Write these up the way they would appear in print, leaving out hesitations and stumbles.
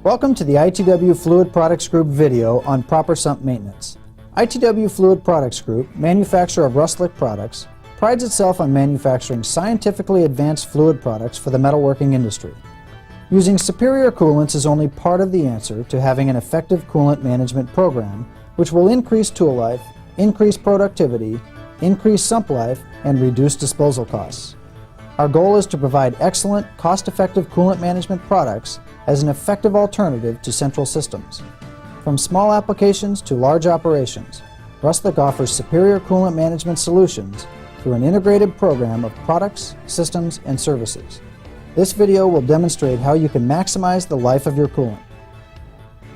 Welcome to the ITW Fluid Products Group video on proper sump maintenance. ITW Fluid Products Group, manufacturer of Rustlick products, prides itself on manufacturing scientifically advanced fluid products for the metalworking industry. Using superior coolants is only part of the answer to having an effective coolant management program, which will increase tool life, increase productivity, increase sump life, and reduce disposal costs. Our goal is to provide excellent, cost-effective coolant management products as an effective alternative to central systems. From small applications to large operations, Rustlick offers superior coolant management solutions through an integrated program of products, systems, and services. This video will demonstrate how you can maximize the life of your coolant.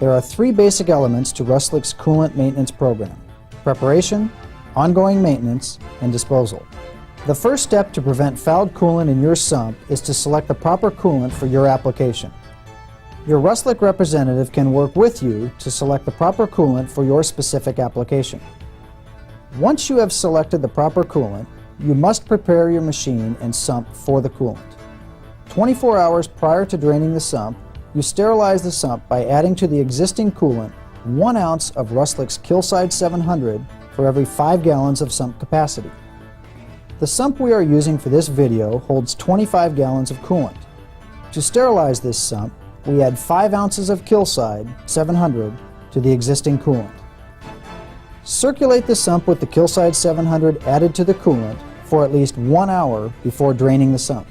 There are three basic elements to Rustlick's coolant maintenance program: preparation, ongoing maintenance, and disposal. The first step to prevent fouled coolant in your sump is to select the proper coolant for your application. Your Rustlick representative can work with you to select the proper coolant for your specific application. Once you have selected the proper coolant, you must prepare your machine and sump for the coolant. 24 hours prior to draining the sump, you sterilize the sump by adding to the existing coolant 1 ounce of Rustlick's Killside 700 for every 5 gallons of sump capacity. The sump we are using for this video holds 25 gallons of coolant. To sterilize this sump, we add 5 ounces of Killside 700 to the existing coolant. Circulate the sump with the Killside 700 added to the coolant for at least 1 hour before draining the sump.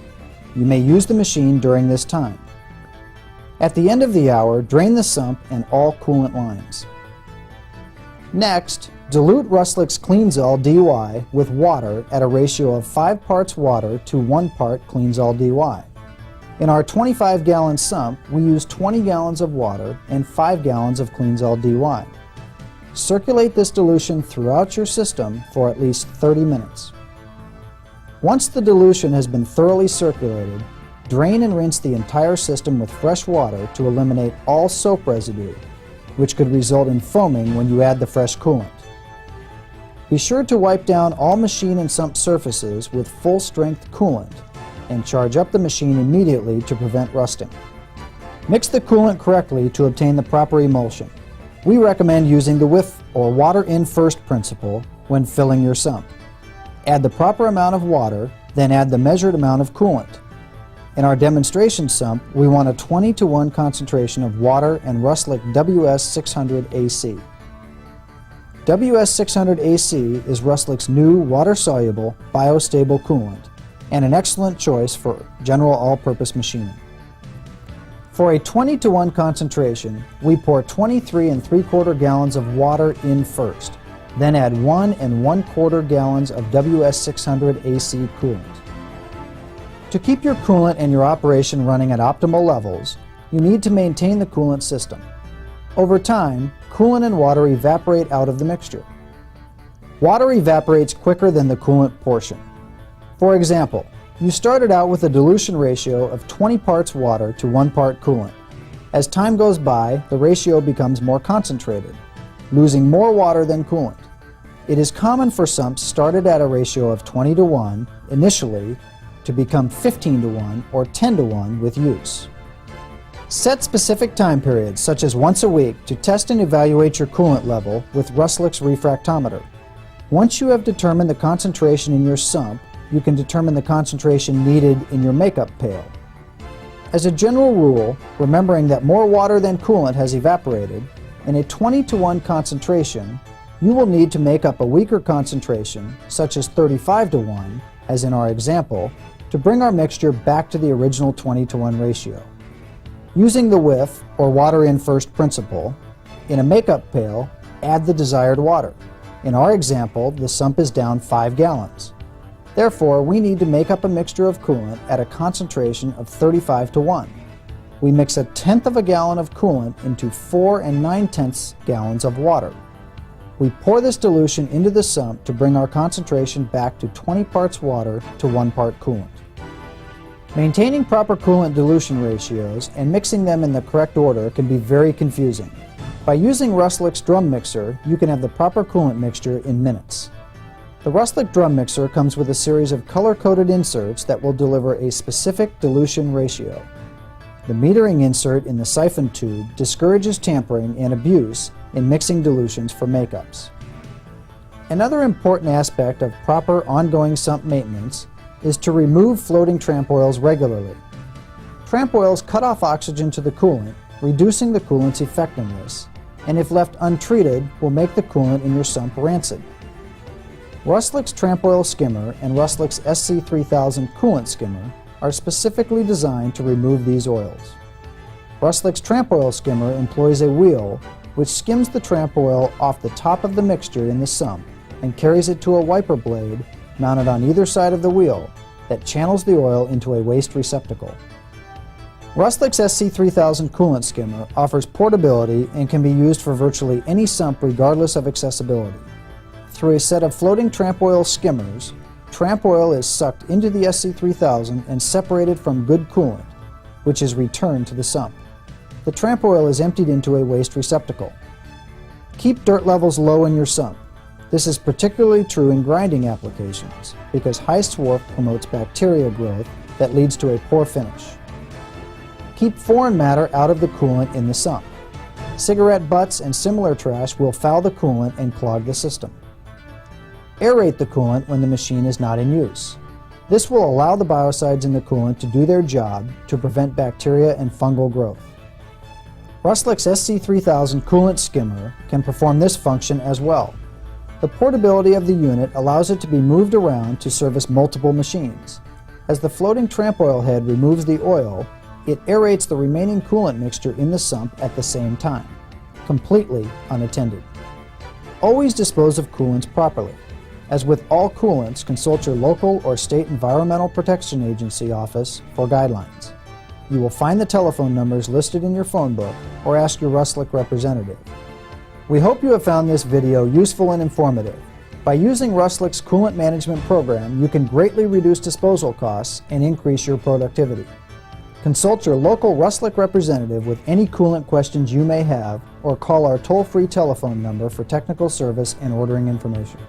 You may use the machine during this time. At the end of the hour, drain the sump and all coolant lines. Next, dilute Rustlick's Cleanzol DY with water at a ratio of 5 parts water to 1 part Cleanzol DY. In our 25-gallon sump, we use 20 gallons of water and 5 gallons of Cleanzol DY. Circulate this dilution throughout your system for at least 30 minutes. Once the dilution has been thoroughly circulated, drain and rinse the entire system with fresh water to eliminate all soap residue, which could result in foaming when you add the fresh coolant. Be sure to wipe down all machine and sump surfaces with full-strength coolant and charge up the machine immediately to prevent rusting. Mix the coolant correctly to obtain the proper emulsion. We recommend using the whiff or water in first principle when filling your sump. Add the proper amount of water, then add the measured amount of coolant. In our demonstration sump, we want a 20:1 concentration of water and Rustlick WS600AC. WS600AC is Rustlick's new water-soluble, biostable coolant and an excellent choice for general all-purpose machining. For a 20:1 concentration, we pour 23 3/4 gallons of water in first, then add 1 1/4 gallons of WS600AC coolant. To keep your coolant and your operation running at optimal levels, you need to maintain the coolant system. Over time, coolant and water evaporate out of the mixture. Water evaporates quicker than the coolant portion. For example, you started out with a dilution ratio of 20 parts water to 1 part coolant. As time goes by, the ratio becomes more concentrated, losing more water than coolant. It is common for sumps started at a ratio of 20:1 initially to become 15:1 or 10:1 with use. Set specific time periods, such as once a week, to test and evaluate your coolant level with Rustlick's refractometer. Once you have determined the concentration in your sump, you can determine the concentration needed in your makeup pail. As a general rule, remembering that more water than coolant has evaporated, in a 20:1 concentration, you will need to make up a weaker concentration, such as 35:1, as in our example, to bring our mixture back to the original 20:1 ratio. Using the whiff, or water in first principle, in a makeup pail, add the desired water. In our example, the sump is down 5 gallons. Therefore, we need to make up a mixture of coolant at a concentration of 35:1. We mix 1/10 of a gallon of coolant into 4 9/10 gallons of water. We pour this dilution into the sump to bring our concentration back to 20 parts water to 1 part coolant. Maintaining proper coolant dilution ratios and mixing them in the correct order can be very confusing. By using Rustlick's drum mixer, you can have the proper coolant mixture in minutes. The Rustlick drum mixer comes with a series of color-coded inserts that will deliver a specific dilution ratio. The metering insert in the siphon tube discourages tampering and abuse in mixing dilutions for makeups. Another important aspect of proper ongoing sump maintenance is to remove floating tramp oils regularly. Tramp oils cut off oxygen to the coolant, reducing the coolant's effectiveness, and if left untreated, will make the coolant in your sump rancid. Rustlick's tramp oil skimmer and Rustlick's SC3000 coolant skimmer are specifically designed to remove these oils. Rustlick's tramp oil skimmer employs a wheel which skims the tramp oil off the top of the mixture in the sump and carries it to a wiper blade mounted on either side of the wheel that channels the oil into a waste receptacle. Rustlick's SC3000 coolant skimmer offers portability and can be used for virtually any sump regardless of accessibility. Through a set of floating tramp oil skimmers, tramp oil is sucked into the SC3000 and separated from good coolant, which is returned to the sump. The tramp oil is emptied into a waste receptacle. Keep dirt levels low in your sump. This is particularly true in grinding applications because high swarf promotes bacteria growth that leads to a poor finish. Keep foreign matter out of the coolant in the sump. Cigarette butts and similar trash will foul the coolant and clog the system. Aerate the coolant when the machine is not in use. This will allow the biocides in the coolant to do their job to prevent bacteria and fungal growth. Rustlick's SC3000 coolant skimmer can perform this function as well. The portability of the unit allows it to be moved around to service multiple machines. As the floating tramp oil head removes the oil, it aerates the remaining coolant mixture in the sump at the same time, completely unattended. Always dispose of coolants properly. As with all coolants, consult your local or state Environmental Protection Agency office for guidelines. You will find the telephone numbers listed in your phone book or ask your Rustlick representative. We hope you have found this video useful and informative. By using Rustlick's coolant management program, you can greatly reduce disposal costs and increase your productivity. Consult your local Rustlick representative with any coolant questions you may have or call our toll-free telephone number for technical service and ordering information.